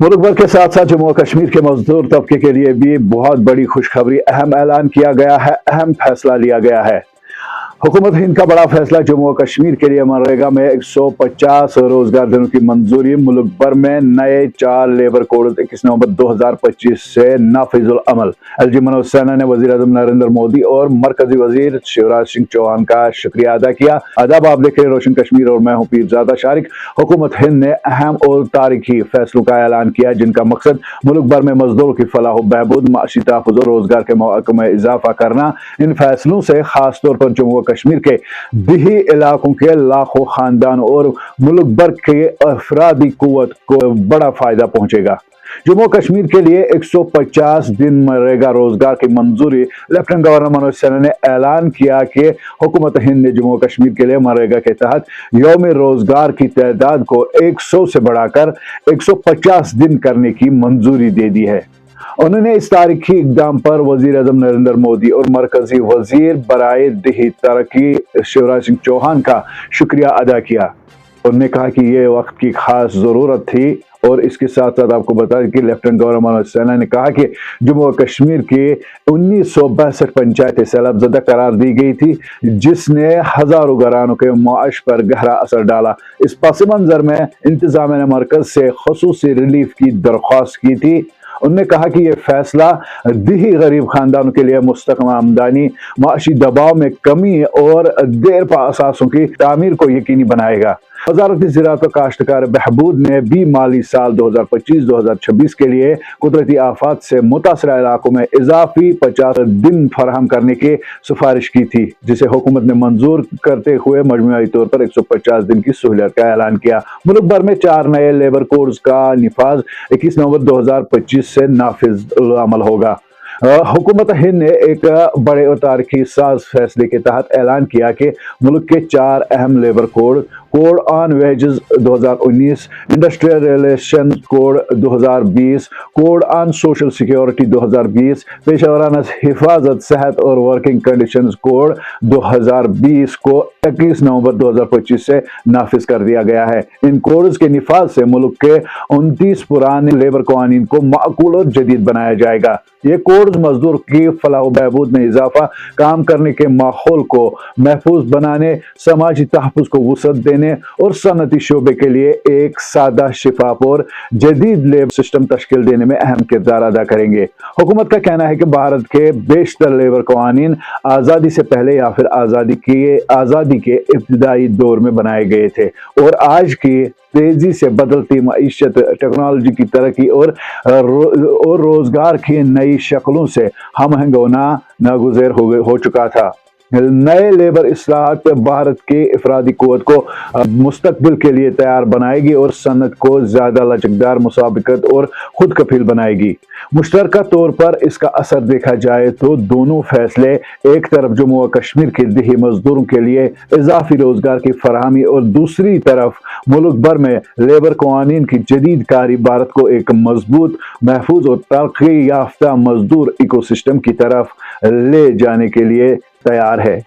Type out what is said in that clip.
मुल्क भर के साथ साथ जम्मू और कश्मीर के मजदूर तबके के लिए भी बहुत बड़ी खुशखबरी, अहम ऐलान किया गया है, अहम फैसला लिया गया है। हुकूमत हिंद का बड़ा फैसला, जम्मू और कश्मीर के लिए मनरेगा में 150 रोजगार दिनों की मंजूरी। मुल्क भर में नए 4 लेबर कोड 21 नवंबर 2025 से नाफिजुल अमल। एलजी मनोज सिन्हा ने वजीर आजम नरेंद्र मोदी और मरकजी वजीर शिवराज सिंह चौहान का शुक्रिया अदा किया। आदाब, आप देख रहे हैं रोशन कश्मीर और मैं हूं पीरजादा शारिक। हुकूमत हिंद ने अहम और तारीखी फैसलों का ऐलान किया, जिनका मकसद मुल्क भर में मजदूरों की फलाह बहबूद, माशी तहफ़्फ़ुज़ और रोजगार के मौक़ों में इजाफा करना। इन फैसलों से खास तौर पर जम्मू कश्मीर के दिही इलाकों के लाखों खानदान और मुल्क भर के अफरादी कुव्वत को बड़ा फायदा पहुंचेगा। जम्मू कश्मीर के लिए 150 दिन मनरेगा रोजगार की मंजूरी। लेफ्टिनेंट गवर्नर मनोज सिन्हा ने ऐलान किया कि हुकूमत हिंद ने जम्मू कश्मीर के लिए मनरेगा के तहत यौम रोजगार की तादाद को 100 से बढ़ाकर 150 दिन करने की मंजूरी दे दी है। उन्होंने इस तारीखी इकदाम पर वजीर आजम नरेंद्र मोदी और मरकजी वजीर बराए दिही तरक्की शिवराज सिंह चौहान का शुक्रिया अदा किया। उन्होंने कहा कि ये वक्त की खास जरूरत थी। और इसके साथ साथ आपको बता दें कि लेफ्टिनेंट गवर्नर मनोज सिन्हा ने कहा कि जम्मू और कश्मीर के 1962 पंचायतें सैलाब ज़दा करार दी गई थी, जिसने हजारों घरानों के मुआश पर गहरा असर डाला। इस पस मंजर में इंतजामिया ने मरकज से खसूसी रिलीफ की दरख्वास्त की थी। उन्होंने कहा कि यह फैसला दिही गरीब खानदानों के लिए मुस्तकम आमदनी, माशी दबाव में कमी और देर पा असासों की तामीर को यकीनी बनाएगा। वजारत ज़राअत व काश्तकार बहबूद ने भी माली साल 2025-2026 के लिए कुदरती आफात से मुतासरा इलाकों में इजाफी 50 दिन फराहम करने की सिफारिश की थी, जिसे हुकूमत ने मंजूर करते हुए मजमूई तौर पर 150 दिन की सहूलियत का ऐलान किया। मुल्क भर में 4 नए लेबर कोड्स का निफाज 21 नवंबर 2025 से नाफिज अमल होगा। हुकूमत हिंद ने एक बड़े और तारीखी साज फैसले के तहत ऐलान किया कि मुल्क के 4 अहम labour code on wages 2019, industrial relation code 2020, code on social security 2020, पेशेवराना हिफाजत, सेहत और वर्किंग कंडीशंस कोड 2020 को 21 नवंबर 2025 से नाफिज कर दिया गया है। इन कोड्स के निफाज से मुल्क के 29 पुराने लेबर कानून को माकूल और जदीद बनाया जाएगा। ये कोड्स मजदूर की फलाह बहबूद में इजाफा, काम करने के माहौल को महफूज बनाने, समाजी तहफ़्फ़ुज़ को वुसअत देने और सनती शोबे के लिए एक सादा, शिफाफ और जदीद लेबर सिस्टम तश्कील देने में अहम किरदार अदा करेंगे। हुकूमत का कहना है कि भारत के बेशतर लेबर कानून आज़ादी से पहले या फिर आज़ादी के इब्तिदाई दौर में बनाए गए थे और आज की तेजी से बदलती मईशत, टेक्नोलॉजी की तरक्की और रोजगार की नई शक्लों से हम होना नागुज़ेर हो चुका था। नए लेबर इस्लाहात भारत के अफरादी कुव्वत को मुस्तकबिल के लिए तैयार बनाएगी और सनत को ज्यादा लचकदार, मुसाबिकत और खुद कफील बनाएगी। मुश्तरका तौर पर इसका असर देखा जाए तो दोनों फैसले एक तरफ जम्मू और कश्मीर के दिही मजदूरों के लिए इजाफी रोजगार की फराहमी और दूसरी तरफ मुल्क भर में लेबर कानून की जदीद कारी भारत को एक मजबूत, महफूज और तरक्की याफ्ता मजदूर इकोसिस्टम की तरफ ले जाने के लिए तैयार है।